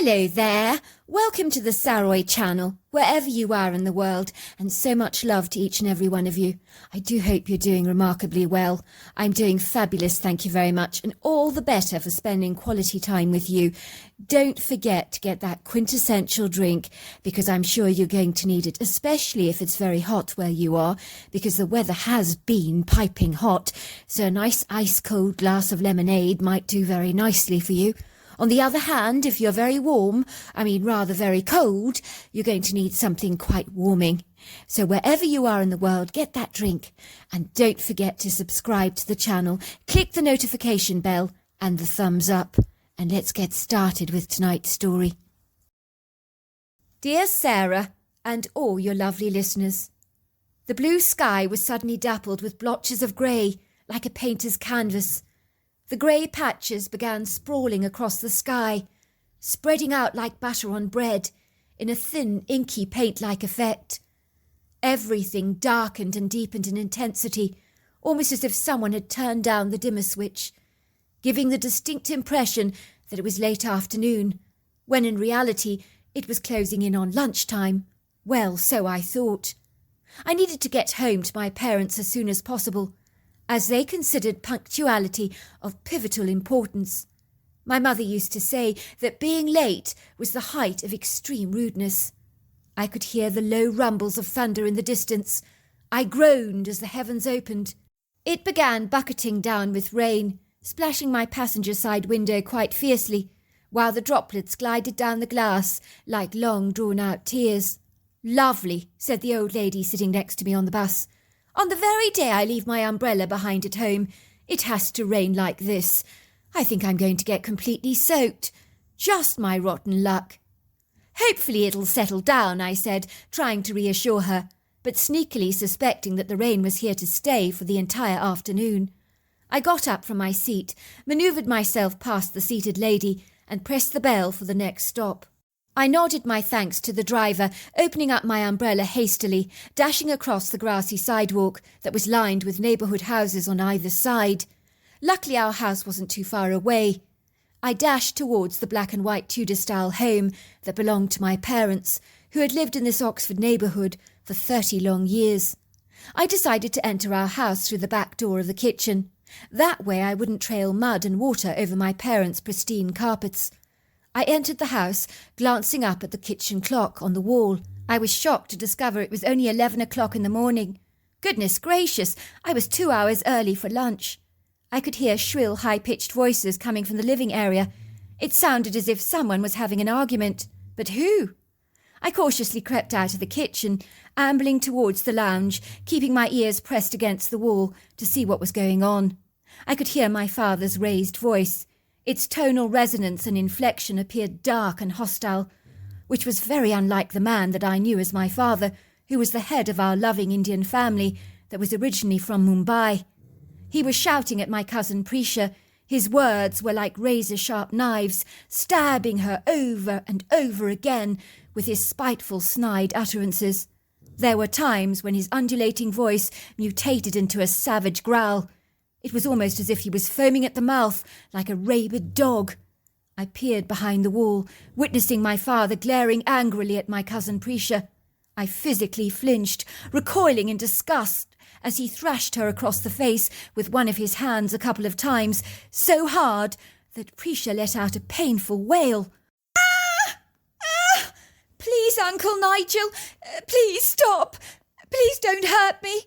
Hello there. Welcome to the Saroy channel, wherever you are in the world, and so much love to each and every one of you. I do hope you're doing remarkably well. I'm doing fabulous, thank you very much, and all the better for spending quality time with you. Don't forget to get that quintessential drink, because I'm sure you're going to need it, especially if it's very hot where you are, because the weather has been piping hot, so a nice ice-cold glass of lemonade might do very nicely for you. On the other hand, if you're very warm, rather very cold, you're going to need something quite warming. So wherever you are in the world, get that drink. And don't forget to subscribe to the channel, click the notification bell and the thumbs up. And let's get started with tonight's story. Dear Sarah, and all your lovely listeners, the blue sky was suddenly dappled with blotches of grey, like a painter's canvas. The grey patches began sprawling across the sky, spreading out like butter on bread, in a thin, inky paint-like effect. Everything darkened and deepened in intensity, almost as if someone had turned down the dimmer switch, giving the distinct impression that it was late afternoon, when in reality it was closing in on lunchtime. Well, so I thought. I needed to get home to my parents as soon as possible, as they considered punctuality of pivotal importance. My mother used to say that being late was the height of extreme rudeness. I could hear the low rumbles of thunder in the distance. I groaned as the heavens opened. It began bucketing down with rain, splashing my passenger side window quite fiercely, while the droplets glided down the glass like long drawn-out tears. "Lovely," said the old lady sitting next to me on the bus. "On the very day I leave my umbrella behind at home, it has to rain like this. I think I'm going to get completely soaked. Just my rotten luck." "Hopefully it'll settle down," I said, trying to reassure her, but sneakily suspecting that the rain was here to stay for the entire afternoon. I got up from my seat, manoeuvred myself past the seated lady, and pressed the bell for the next stop. I nodded my thanks to the driver, opening up my umbrella hastily, dashing across the grassy sidewalk that was lined with neighbourhood houses on either side. Luckily our house wasn't too far away. I dashed towards the black and white Tudor-style home that belonged to my parents, who had lived in this Oxford neighbourhood for 30 long years. I decided to enter our house through the back door of the kitchen. That way I wouldn't trail mud and water over my parents' pristine carpets. I entered the house, glancing up at the kitchen clock on the wall. I was shocked to discover it was only 11 o'clock in the morning. Goodness gracious, I was 2 hours early for lunch. I could hear shrill, high-pitched voices coming from the living area. It sounded as if someone was having an argument. But who? I cautiously crept out of the kitchen, ambling towards the lounge, keeping my ears pressed against the wall to see what was going on. I could hear my father's raised voice. Its tonal resonance and inflection appeared dark and hostile, which was very unlike the man that I knew as my father, who was the head of our loving Indian family that was originally from Mumbai. He was shouting at my cousin Prisha. His words were like razor-sharp knives, stabbing her over and over again with his spiteful, snide utterances. There were times when his undulating voice mutated into a savage growl. It was almost as if he was foaming at the mouth, like a rabid dog. I peered behind the wall, witnessing my father glaring angrily at my cousin Prisha. I physically flinched, recoiling in disgust, as he thrashed her across the face with one of his hands a couple of times, so hard that Prisha let out a painful wail. "Ah! Ah! Please, Uncle Nigel, please stop. Please don't hurt me."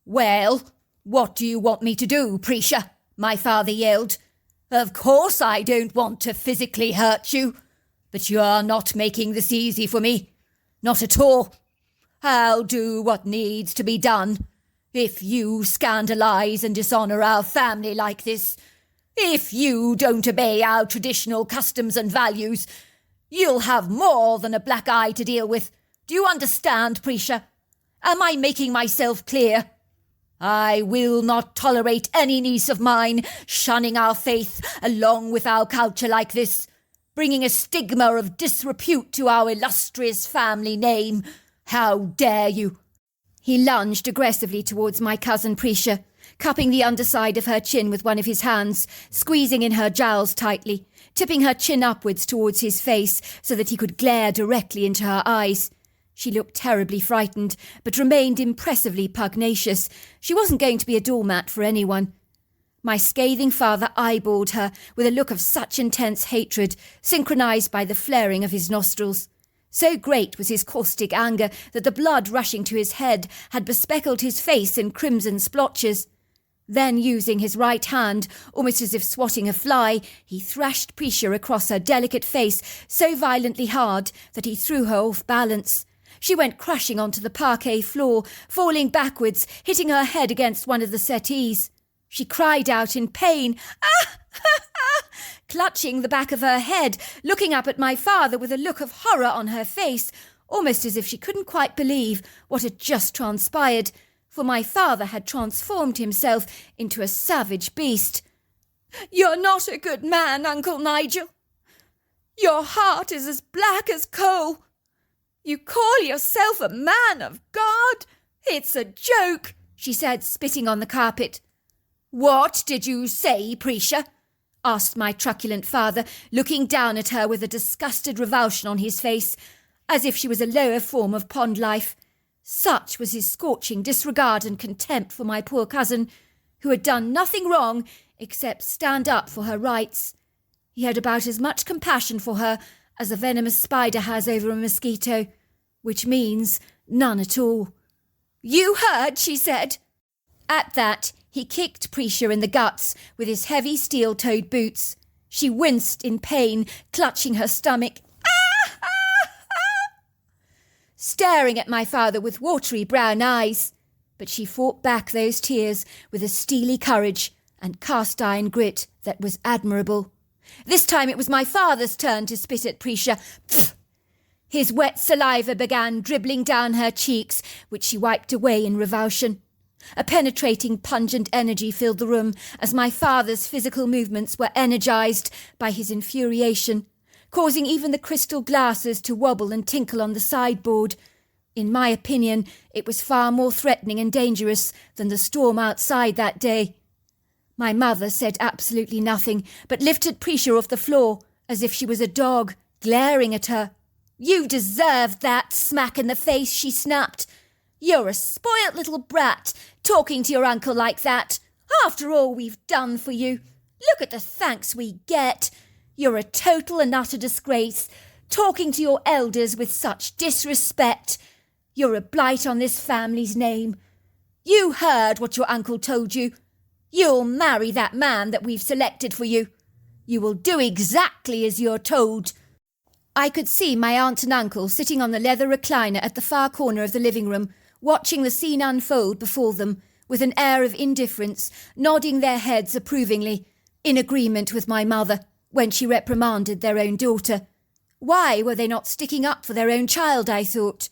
"Well, what do you want me to do, Prisha?" my father yelled. "Of course I don't want to physically hurt you, but you're not making this easy for me. Not at all. I'll do what needs to be done. If you scandalise and dishonour our family like this, if you don't obey our traditional customs and values, you'll have more than a black eye to deal with. Do you understand, Prisha? Am I making myself clear? I will not tolerate any niece of mine shunning our faith along with our culture like this, bringing a stigma of disrepute to our illustrious family name. How dare you?" He lunged aggressively towards my cousin Prisha, cupping the underside of her chin with one of his hands, squeezing in her jowls tightly, tipping her chin upwards towards his face so that he could glare directly into her eyes. She looked terribly frightened, but remained impressively pugnacious. She wasn't going to be a doormat for anyone. My scathing father eyeballed her with a look of such intense hatred, synchronized by the flaring of his nostrils. So great was his caustic anger that the blood rushing to his head had bespeckled his face in crimson splotches. Then, using his right hand, almost as if swatting a fly, he thrashed Prisha across her delicate face so violently hard that he threw her off balance. She went crashing onto the parquet floor, falling backwards, hitting her head against one of the settees. She cried out in pain, "Ah! Ah! Ah!" clutching the back of her head, looking up at my father with a look of horror on her face, almost as if she couldn't quite believe what had just transpired, for my father had transformed himself into a savage beast. "You're not a good man, Uncle Nigel. Your heart is as black as coal. You call yourself a man of God? It's a joke," she said, spitting on the carpet. "What did you say, Prisha?" asked my truculent father, looking down at her with a disgusted revulsion on his face, as if she was a lower form of pond life. Such was his scorching disregard and contempt for my poor cousin, who had done nothing wrong except stand up for her rights. He had about as much compassion for her as a venomous spider has over a mosquito, which means none at all. "You heard," she said. At that, he kicked Prisha in the guts with his heavy steel-toed boots. She winced in pain, clutching her stomach. "Ah! Ah! Ah!" staring at my father with watery brown eyes. But she fought back those tears with a steely courage and cast-iron grit that was admirable. This time it was my father's turn to spit at Prisha. Pfft! His wet saliva began dribbling down her cheeks, which she wiped away in revulsion. A penetrating, pungent energy filled the room as my father's physical movements were energized by his infuriation, causing even the crystal glasses to wobble and tinkle on the sideboard. In my opinion, it was far more threatening and dangerous than the storm outside that day. My mother said absolutely nothing, but lifted Prisha off the floor as if she was a dog, glaring at her. "You deserved that smack in the face," she snapped. "You're a spoilt little brat, talking to your uncle like that. After all we've done for you, look at the thanks we get. You're a total and utter disgrace, talking to your elders with such disrespect. You're a blight on this family's name. You heard what your uncle told you. You'll marry that man that we've selected for you. You will do exactly as you're told." I could see my aunt and uncle sitting on the leather recliner at the far corner of the living room, watching the scene unfold before them, with an air of indifference, nodding their heads approvingly, in agreement with my mother, when she reprimanded their own daughter. Why were they not sticking up for their own child, I thought.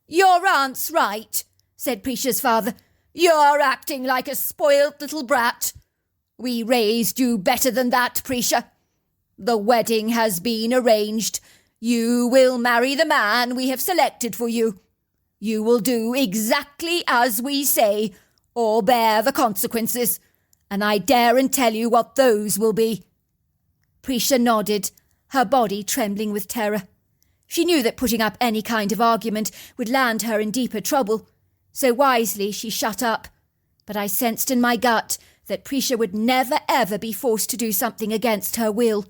"Your aunt's right," said Prisha's father. "You're acting like a spoilt little brat. We raised you better than that, Prisha. The wedding has been arranged. You will marry the man we have selected for you. You will do exactly as we say, or bear the consequences, and I dare and tell you what those will be." Prisha nodded, her body trembling with terror. She knew that putting up any kind of argument would land her in deeper trouble, so wisely she shut up. But I sensed in my gut that Prisha would never ever be forced to do something against her will,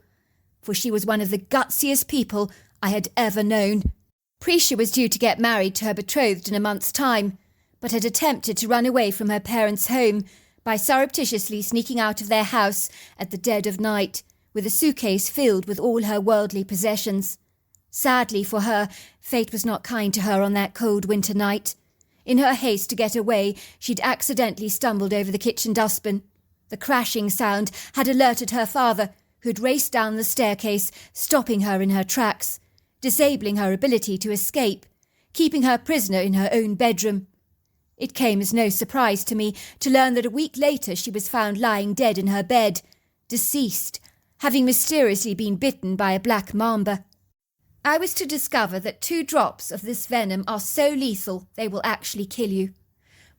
for she was one of the gutsiest people I had ever known. Prisha was due to get married to her betrothed in a month's time, but had attempted to run away from her parents' home by surreptitiously sneaking out of their house at the dead of night, with a suitcase filled with all her worldly possessions. Sadly for her, fate was not kind to her on that cold winter night. In her haste to get away, she'd accidentally stumbled over the kitchen dustbin. The crashing sound had alerted her father, who'd raced down the staircase, stopping her in her tracks, disabling her ability to escape, keeping her prisoner in her own bedroom. It came as no surprise to me to learn that a week later she was found lying dead in her bed, deceased, having mysteriously been bitten by a black mamba. I was to discover that 2 drops of this venom are so lethal they will actually kill you.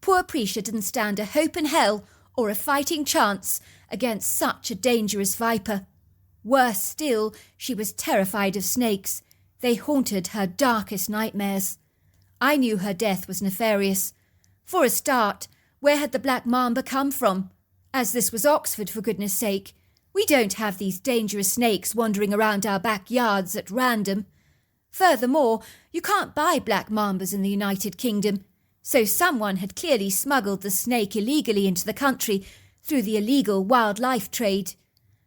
Poor Prisha didn't stand a hope in hell or a fighting chance against such a dangerous viper. Worse still, she was terrified of snakes. They haunted her darkest nightmares. I knew her death was nefarious. For a start, where had the black mamba come from? As this was Oxford, for goodness sake. We don't have these dangerous snakes wandering around our backyards at random. Furthermore, you can't buy black mambas in the United Kingdom, so someone had clearly smuggled the snake illegally into the country through the illegal wildlife trade.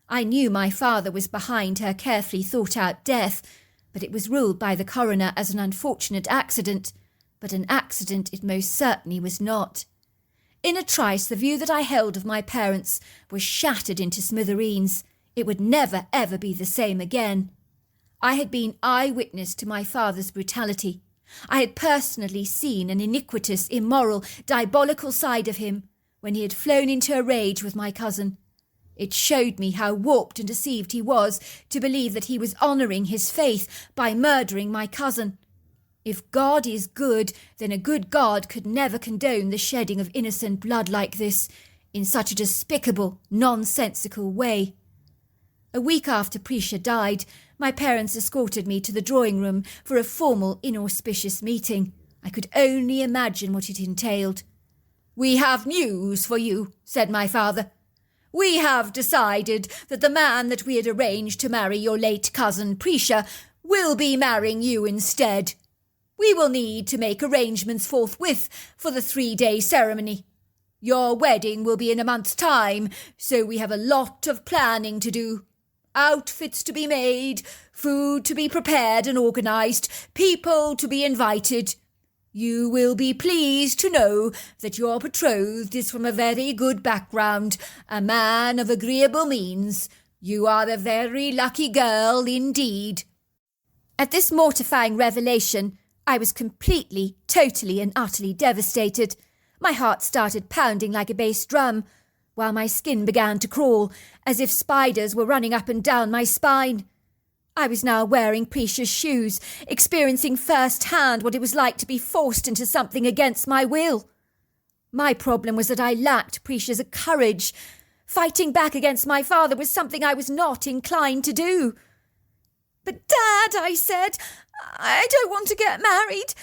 I knew my father was behind her carefully thought-out death, but it was ruled by the coroner as an unfortunate accident. But an accident it most certainly was not. In a trice, the view that I held of my parents was shattered into smithereens. It would never, ever be the same again. I had been eyewitness to my father's brutality. I had personally seen an iniquitous, immoral, diabolical side of him when he had flown into a rage with my cousin. It showed me how warped and deceived he was to believe that he was honouring his faith by murdering my cousin. If God is good, then a good God could never condone the shedding of innocent blood like this, in such a despicable, nonsensical way. A week after Prisha died, my parents escorted me to the drawing room for a formal, inauspicious meeting. I could only imagine what it entailed. "We have news for you," said my father. "We have decided that the man that we had arranged to marry your late cousin Prisha will be marrying you instead. We will need to make arrangements forthwith for the 3-day ceremony. Your wedding will be in a month's time, so we have a lot of planning to do. Outfits to be made, food to be prepared and organised, people to be invited. You will be pleased to know that your betrothed is from a very good background, a man of agreeable means. You are a very lucky girl indeed." At this mortifying revelation, I was completely, totally and utterly devastated. My heart started pounding like a bass drum, while my skin began to crawl, as if spiders were running up and down my spine. I was now wearing Prisha's shoes, experiencing firsthand what it was like to be forced into something against my will. My problem was that I lacked Prisha's courage. Fighting back against my father was something I was not inclined to do. "But Dad," I said, "I don't want to get married.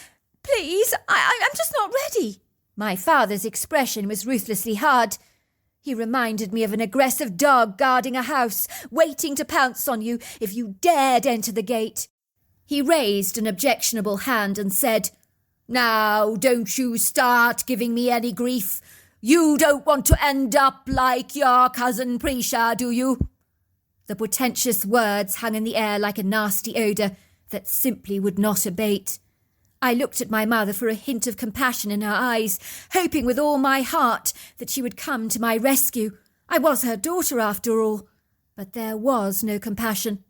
Please, I'm just not ready." My father's expression was ruthlessly hard. He reminded me of an aggressive dog guarding a house, waiting to pounce on you if you dared enter the gate. He raised an objectionable hand and said, "Now, don't you start giving me any grief. You don't want to end up like your cousin Prisha, do you?" The portentous words hung in the air like a nasty odour that simply would not abate. I looked at my mother for a hint of compassion in her eyes, hoping with all my heart that she would come to my rescue. I was her daughter after all, but there was no compassion.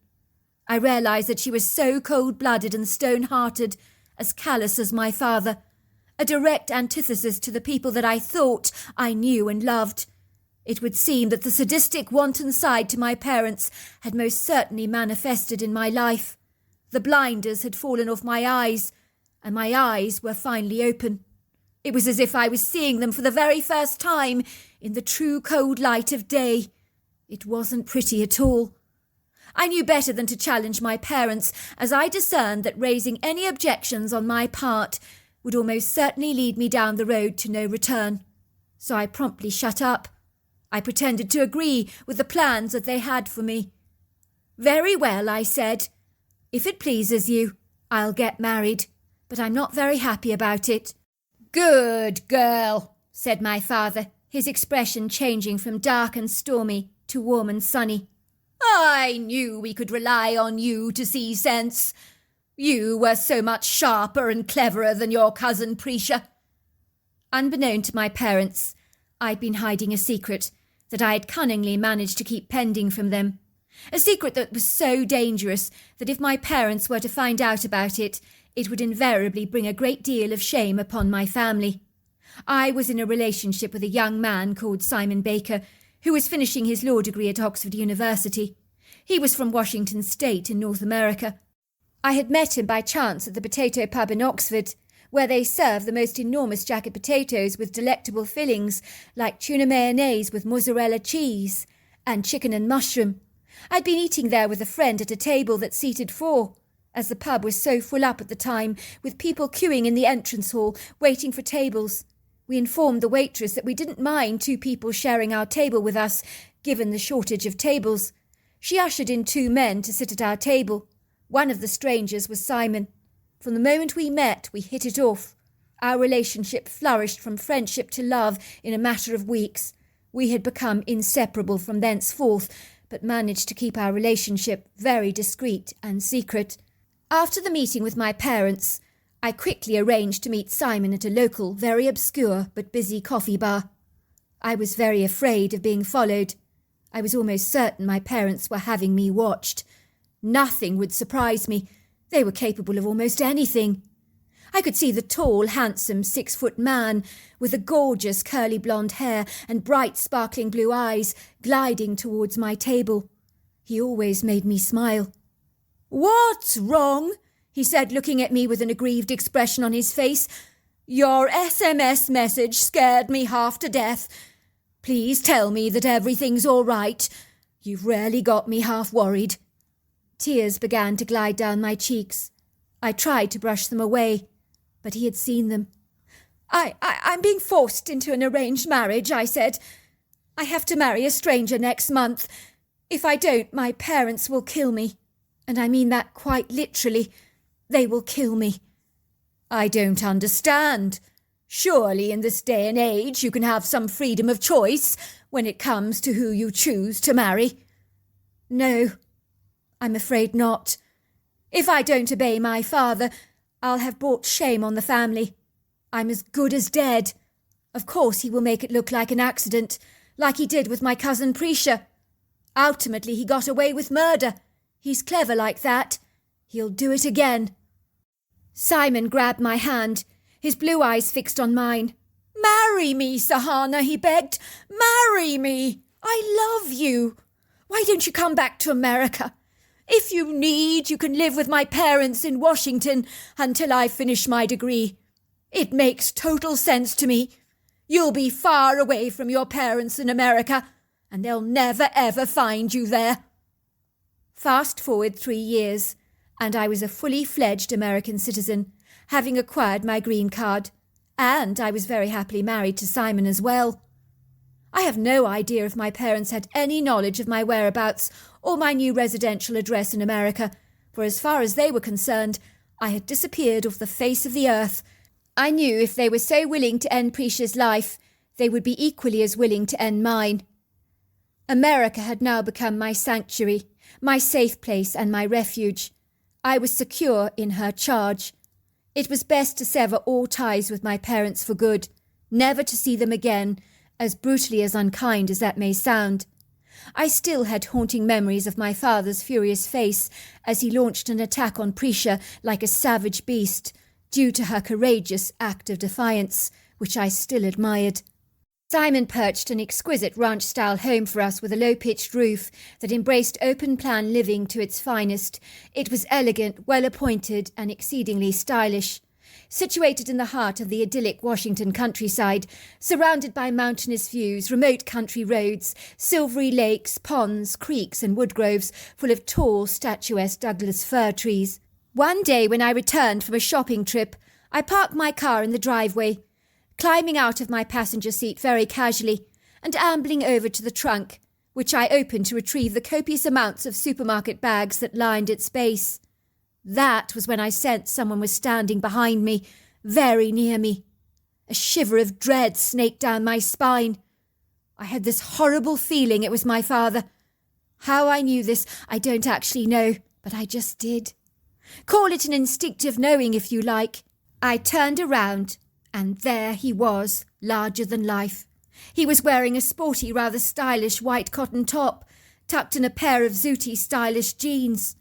I realised that she was so cold-blooded and stone-hearted, as callous as my father, a direct antithesis to the people that I thought I knew and loved. It would seem that the sadistic, wanton side to my parents had most certainly manifested in my life. The blinders had fallen off my eyes, and my eyes were finally open. It was as if I was seeing them for the very first time in the true cold light of day. It wasn't pretty at all. I knew better than to challenge my parents, as I discerned that raising any objections on my part would almost certainly lead me down the road to no return. So I promptly shut up. I pretended to agree with the plans that they had for me. "Very well," I said. "If it pleases you, I'll get married, but I'm not very happy about it." "Good girl," said my father, his expression changing from dark and stormy to warm and sunny. "I knew we could rely on you to see sense. You were so much sharper and cleverer than your cousin Prisha." Unbeknown to my parents, I'd been hiding a secret that I had cunningly managed to keep pending from them. A secret that was so dangerous that if my parents were to find out about it, it would invariably bring a great deal of shame upon my family. I was in a relationship with a young man called Simon Baker, who was finishing his law degree at Oxford University. He was from Washington State in North America. I had met him by chance at the Potato Pub in Oxford, where they serve the most enormous jacket potatoes with delectable fillings like tuna mayonnaise with mozzarella cheese and chicken and mushroom. I'd been eating there with a friend at a table that seated 4, as the pub was so full up at the time, with people queuing in the entrance hall, waiting for tables. We informed the waitress that we didn't mind 2 people sharing our table with us, given the shortage of tables. She ushered in 2 men to sit at our table. One of the strangers was Simon. From the moment we met, we hit it off. Our relationship flourished from friendship to love in a matter of weeks. We had become inseparable from thenceforth, but managed to keep our relationship very discreet and secret. After the meeting with my parents, I quickly arranged to meet Simon at a local, very obscure but busy coffee bar. I was very afraid of being followed. I was almost certain my parents were having me watched. Nothing would surprise me. They were capable of almost anything. I could see the tall, handsome 6-foot man with the gorgeous curly blonde hair and bright sparkling blue eyes gliding towards my table. He always made me smile. "What's wrong?" he said, looking at me with an aggrieved expression on his face. "Your SMS message scared me half to death. Please tell me that everything's all right. You've really got me half worried." Tears began to glide down my cheeks. I tried to brush them away, but he had seen them. I'm being forced into an arranged marriage," I said. "I have to marry a stranger next month. If I don't, my parents will kill me. And I mean that quite literally. They will kill me." "I don't understand. Surely in this day and age you can have some freedom of choice when it comes to who you choose to marry." "No, I'm afraid not. If I don't obey my father, I'll have brought shame on the family. I'm as good as dead. Of course he will make it look like an accident, like he did with my cousin Prisha. Ultimately he got away with murder. He's clever like that. He'll do it again." Simon grabbed my hand, his blue eyes fixed on mine. "Marry me, Sahana," he begged. "Marry me. I love you. Why don't you come back to America? If you need, you can live with my parents in Washington until I finish my degree. It makes total sense to me. You'll be far away from your parents in America, and they'll never ever find you there." Fast forward 3 years, and I was a fully fledged American citizen, having acquired my green card, and I was very happily married to Simon as well. I have no idea if my parents had any knowledge of my whereabouts or my new residential address in America, for as far as they were concerned, I had disappeared off the face of the earth. I knew if they were so willing to end Prisha's life, they would be equally as willing to end mine. America had now become my sanctuary, my safe place and my refuge. I was secure in her charge. It was best to sever all ties with my parents for good, never to see them again, as brutally as unkind as that may sound. I still had haunting memories of my father's furious face as he launched an attack on Prisha like a savage beast, due to her courageous act of defiance, which I still admired. Simon perched an exquisite ranch-style home for us with a low-pitched roof that embraced open-plan living to its finest. It was elegant, well-appointed, and exceedingly stylish. Situated in the heart of the idyllic Washington countryside, surrounded by mountainous views, remote country roads, silvery lakes, ponds, creeks, and woodgroves full of tall, statuesque Douglas fir trees. One day when I returned from a shopping trip, I parked my car in the driveway, climbing out of my passenger seat very casually and ambling over to the trunk, which I opened to retrieve the copious amounts of supermarket bags that lined its base. That was when I sensed someone was standing behind me, very near me. A shiver of dread snaked down my spine. I had this horrible feeling it was my father. How I knew this, I don't actually know, but I just did. Call it an instinctive knowing if you like. I turned around, and there he was, larger than life. He was wearing a sporty, rather stylish white cotton top, tucked in a pair of zooty stylish jeans.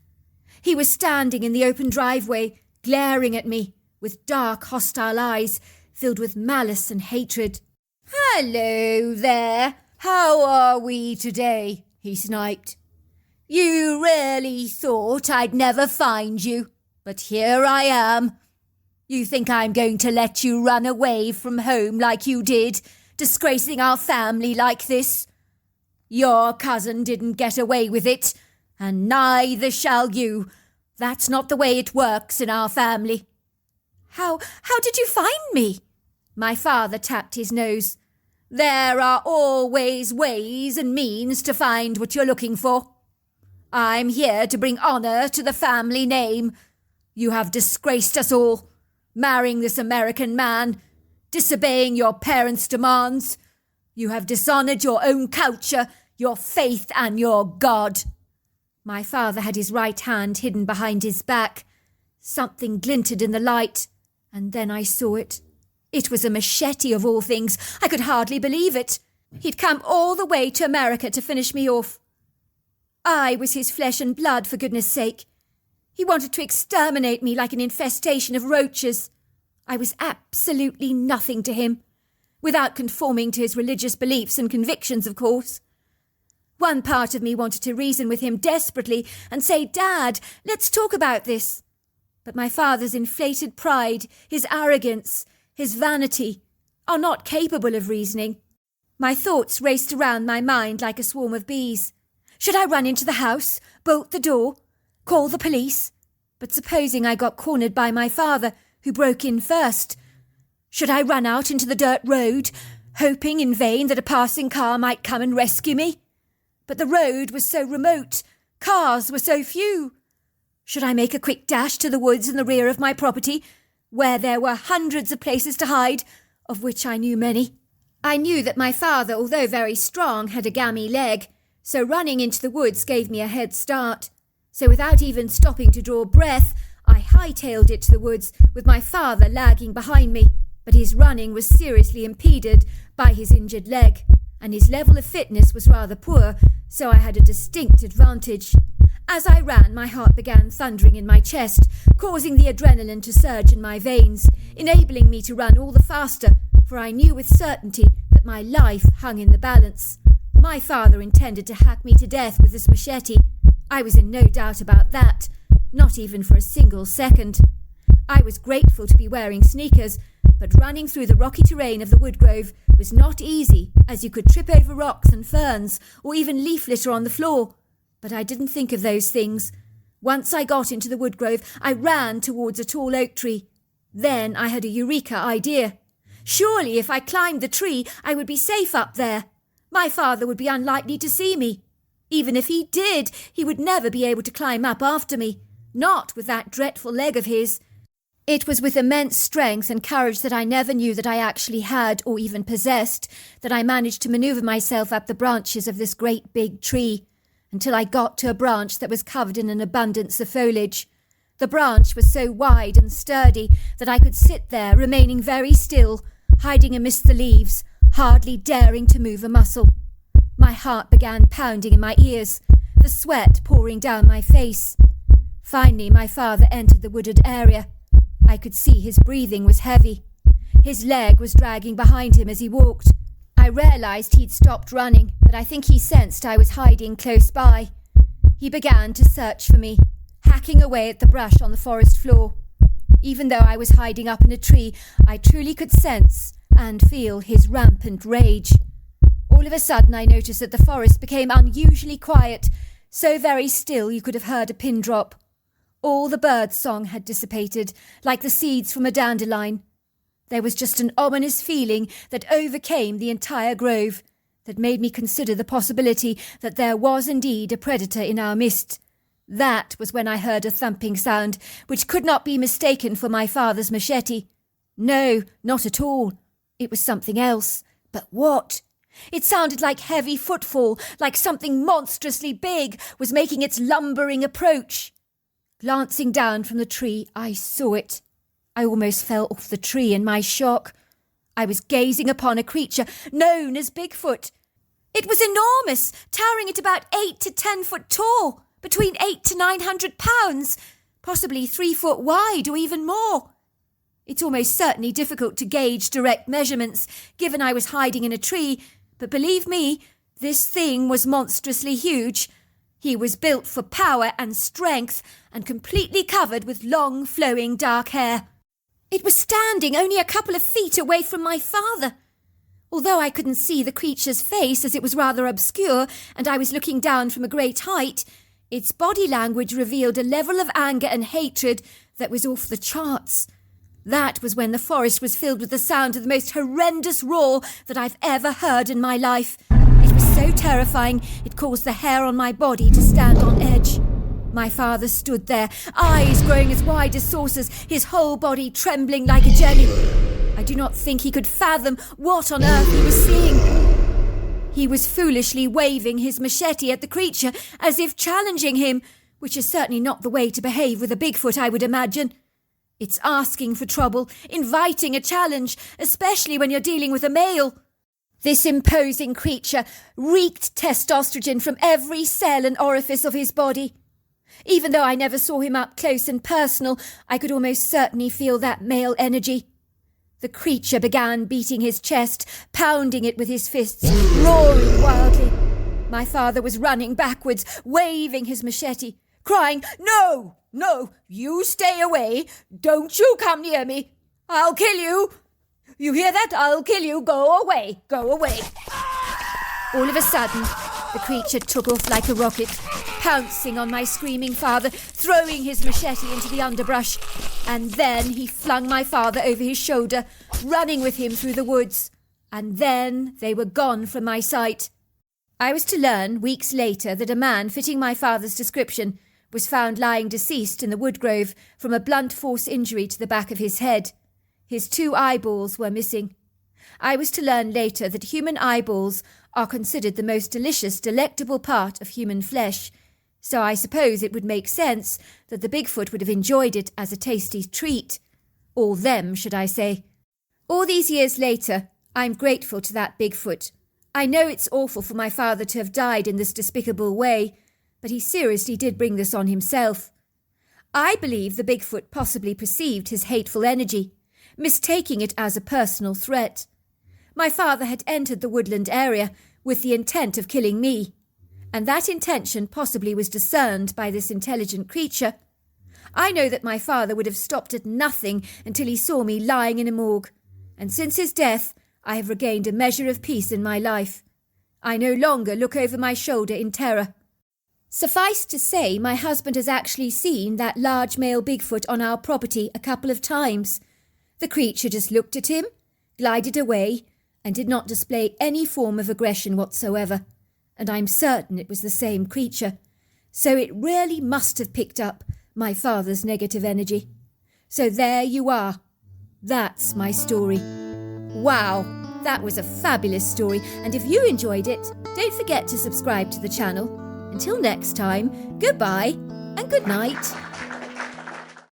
He was standing in the open driveway, glaring at me, with dark, hostile eyes, filled with malice and hatred. "Hello there, how are we today?" he sniped. "You really thought I'd never find you, but here I am. You think I'm going to let you run away from home like you did, disgracing our family like this? Your cousin didn't get away with it, and neither shall you. That's not the way it works in our family." How did you find me?" My father tapped his nose. "There are always ways and means to find what you're looking for. I'm here to bring honour to the family name. You have disgraced us all, marrying this American man, disobeying your parents' demands. You have dishonoured your own culture, your faith and your God." My father had his right hand hidden behind his back. Something glinted in the light, and then I saw it. It was a machete of all things. I could hardly believe it. He'd come all the way to America to finish me off. I was his flesh and blood, for goodness sake. He wanted to exterminate me like an infestation of roaches. I was absolutely nothing to him, without conforming to his religious beliefs and convictions, of course. One part of me wanted to reason with him desperately and say, "Dad, let's talk about this." But my father's inflated pride, his arrogance, his vanity, are not capable of reasoning. My thoughts raced around my mind like a swarm of bees. Should I run into the house, bolt the door, call the police? But supposing I got cornered by my father, who broke in first? Should I run out into the dirt road, hoping in vain that a passing car might come and rescue me? But the road was so remote, cars were so few. Should I make a quick dash to the woods in the rear of my property, where there were hundreds of places to hide, of which I knew many? I knew that my father, although very strong, had a gammy leg, so running into the woods gave me a head start. So without even stopping to draw breath, I hightailed it to the woods, with my father lagging behind me. But his running was seriously impeded by his injured leg, and his level of fitness was rather poor, so I had a distinct advantage. As I ran, my heart began thundering in my chest, causing the adrenaline to surge in my veins, enabling me to run all the faster, for I knew with certainty that my life hung in the balance. My father intended to hack me to death with this machete. I was in no doubt about that, not even for a single second. I was grateful to be wearing sneakers, but running through the rocky terrain of the woodgrove was not easy, as you could trip over rocks and ferns, or even leaf litter on the floor. But I didn't think of those things. Once I got into the woodgrove, I ran towards a tall oak tree. Then I had a eureka idea. Surely if I climbed the tree, I would be safe up there. My father would be unlikely to see me. Even if he did, he would never be able to climb up after me. Not with that dreadful leg of his. It was with immense strength and courage that I never knew that I actually had, or even possessed, that I managed to manoeuvre myself up the branches of this great big tree, until I got to a branch that was covered in an abundance of foliage. The branch was so wide and sturdy that I could sit there, remaining very still, hiding amidst the leaves, hardly daring to move a muscle. My heart began pounding in my ears, the sweat pouring down my face. Finally, my father entered the wooded area. I could see his breathing was heavy. His leg was dragging behind him as he walked. I realized he'd stopped running, but I think he sensed I was hiding close by. He began to search for me, hacking away at the brush on the forest floor. Even though I was hiding up in a tree, I truly could sense and feel his rampant rage. All of a sudden I noticed that the forest became unusually quiet, so very still you could have heard a pin drop. All the bird song had dissipated, like the seeds from a dandelion. There was just an ominous feeling that overcame the entire grove, that made me consider the possibility that there was indeed a predator in our midst. That was when I heard a thumping sound, which could not be mistaken for my father's machete. No, not at all. It was something else. But what? It sounded like heavy footfall, like something monstrously big was making its lumbering approach. Glancing down from the tree, I saw it. I almost fell off the tree in my shock. I was gazing upon a creature known as Bigfoot. It was enormous, towering at about 8 to 10 foot tall, between 8 to 900 pounds, possibly 3 foot wide or even more. It's almost certainly difficult to gauge direct measurements, given I was hiding in a tree, but believe me, this thing was monstrously huge. He was built for power and strength, and completely covered with long, flowing dark hair. It was standing only a couple of feet away from my father. Although I couldn't see the creature's face as it was rather obscure and I was looking down from a great height, its body language revealed a level of anger and hatred that was off the charts. That was when the forest was filled with the sound of the most horrendous roar that I've ever heard in my life. It was so terrifying, it caused the hair on my body to stand on edge. My father stood there, eyes growing as wide as saucers, his whole body trembling like a jelly. I do not think he could fathom what on earth he was seeing. He was foolishly waving his machete at the creature as if challenging him, which is certainly not the way to behave with a Bigfoot, I would imagine. It's asking for trouble, inviting a challenge, especially when you're dealing with a male. This imposing creature reeked testosterone from every cell and orifice of his body. Even though I never saw him up close and personal, I could almost certainly feel that male energy. The creature began beating his chest, pounding it with his fists, roaring wildly. My father was running backwards, waving his machete, crying, "No, no, you stay away. Don't you come near me. I'll kill you. You hear that? I'll kill you. Go away, go away." All of a sudden, the creature took off like a rocket, pouncing on my screaming father, throwing his machete into the underbrush. And then he flung my father over his shoulder, running with him through the woods. And then they were gone from my sight. I was to learn weeks later that a man fitting my father's description was found lying deceased in the woodgrove from a blunt force injury to the back of his head. His 2 eyeballs were missing. I was to learn later that human eyeballs are considered the most delicious, delectable part of human flesh, so I suppose it would make sense that the Bigfoot would have enjoyed it as a tasty treat. Or them, should I say. All these years later, I'm grateful to that Bigfoot. I know it's awful for my father to have died in this despicable way, but he seriously did bring this on himself. I believe the Bigfoot possibly perceived his hateful energy, mistaking it as a personal threat. My father had entered the woodland area with the intent of killing me, and that intention possibly was discerned by this intelligent creature. I know that my father would have stopped at nothing until he saw me lying in a morgue, and since his death I have regained a measure of peace in my life. I no longer look over my shoulder in terror. Suffice to say, my husband has actually seen that large male Bigfoot on our property a couple of times. The creature just looked at him, glided away, and did not display any form of aggression whatsoever, and I'm certain it was the same creature, so it really must have picked up my father's negative energy. So there you are. That's my story. Wow, that was a fabulous story, and if you enjoyed it, don't forget to subscribe to the channel. Until next time, goodbye and good night.